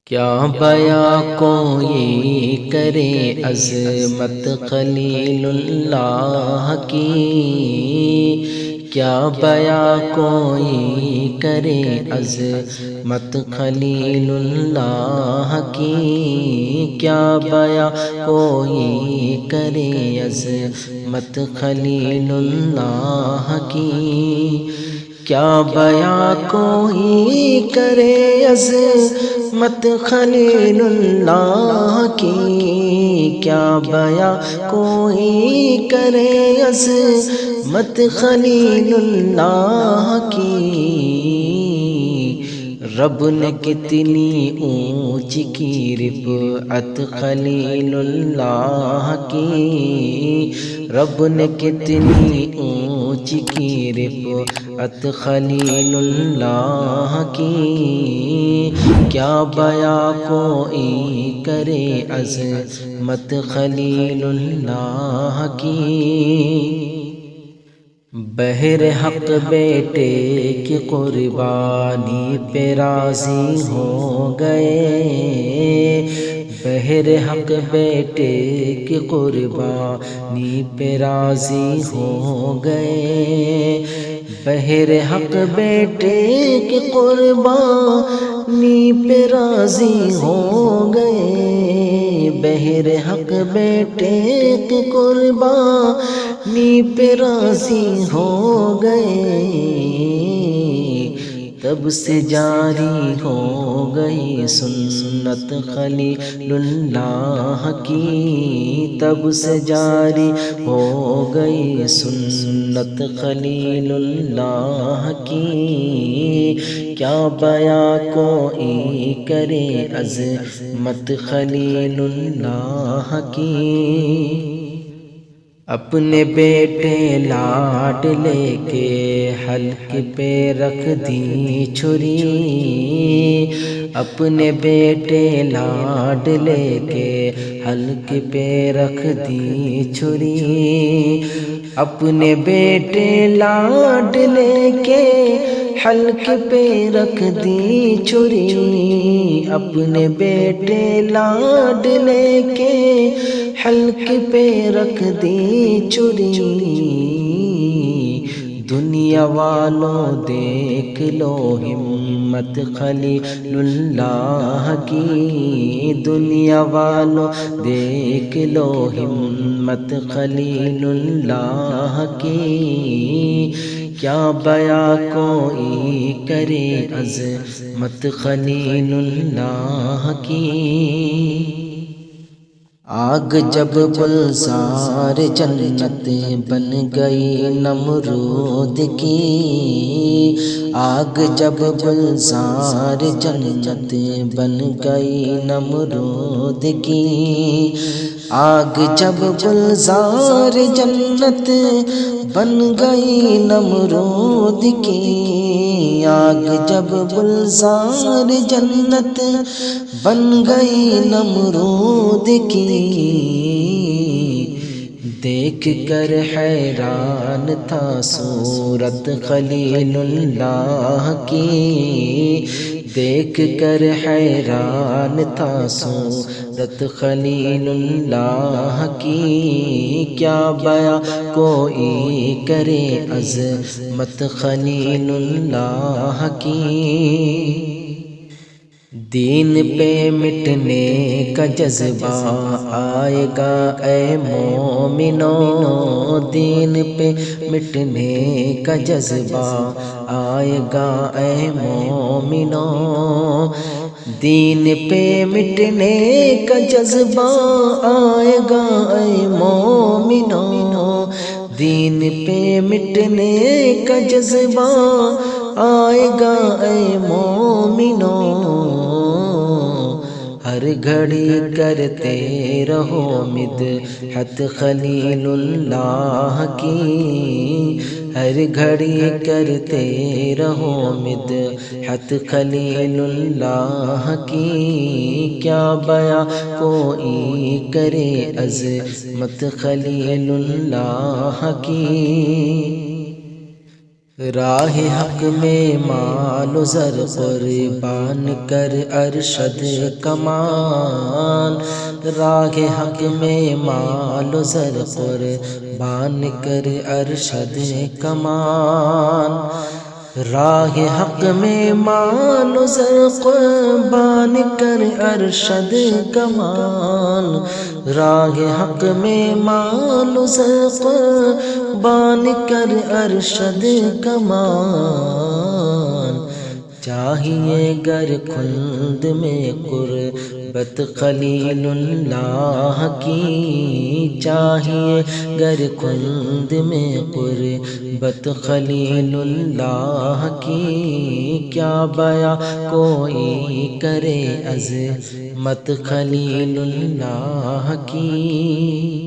کیا بیاں کوئی کرے عظمت خلیل اللہ کی، کیا بیاں کوئی کرے عظمت خلیل اللہ کی، کیا بیاں کوئی کرے عظمت خلیل اللہ کی، کیا بیاں کوئی کرے عظمت خلیل اللہ کی، کیا بیاں کوئی کرے عظمت خلیل اللہ کی، رب نے کتنی اونچی کی رفعت خلیل اللہ کی، رب نے کتنی اونچی کی رفعت خلیل اللہ کی، کیا بیاں کوئی کرے عظمت خلیل اللہ کی، بہر حق بیٹے کی قربانی پہ راضی ہو گئے، بہر حق بیٹے کی قربانی پہ راضی ہو گئے، بہر حق بیٹے کی قربانی پہ راضی ہو گئے، بہر حق بیٹے کی قربانی پہ راضی ہو گئے، تب سے جاری ہو گئی سنت خلیل اللہ کی، تب سے جاری ہو گئی سنت خلیل اللہ کی، کیا بیاں کوئی کرے عظمت خلیل اللہ کی، اپنے بیٹے لاڈ لے کے حلق پہ رکھ دی چھری، اپنے بیٹے لاڈ لے کے حلق پہ رکھ دی چھری، اپنے بیٹے لاڈ لے کے حلق پہ رکھ دی چھری، اپنے بیٹے لاڈ لے کے حلق پہ رکھ دی چھری، دنیا والوں دیکھ لو ہمت خلیل اللہ کی، دنیا والوں دیکھ لو ہمت خلیل اللہ کی، کیا بیاں کوئی کرے عظمت خلیل اللہ کی، آگ جب گلزار جنت بن گئی نمرود کی، آگ جب گلزار جنت بن گئی نمرود کی، آگ جب گلزار جنت بن گئی نمرود کی، آگ جب گلزار جنت بن گئی نمرود کی، دیکھ کر حیران تھا صورت خلیل اللہ کی، دیکھ کر حیران تھا صورت خلیل اللہ کی، کیا بیاں کوئی کرے عظمت خلیل اللہ کی، دین پہ مٹنے کا جذبہ آئے گا اے مومنو، دین پہ مٹنے کا جذبہ آئے گا اے مومنو، دین پہ مٹنے کا جذبہ آئے گا اے مومنو، دین پہ مٹنے کا جذبہ آئے گا اے مومنو، ہر گھڑی کرتے رہو مدحت خلیل اللہ کی، ہر گھڑی کرتے رہو مدحت خلیل اللہ کی، کیا بیاں کوئی کرے عظمت خلیل اللہ کی، راہ حق میں مال و زر قربان کر ارشد کمال، راہ حق میں مال و زر قربان کر ارشد کمال، راہ حق میں مال و زر قربان کر ارشد کمال، راہ حق میں مال و زر قربان کر ارشد کمال، چاہیے گر خلد میں قربت خلیل اللہ کی، چاہیے گر خلد میں قربت خلیل اللہ کی، کیا بیاں کوئی کرے عظمت خلیل اللہ کی۔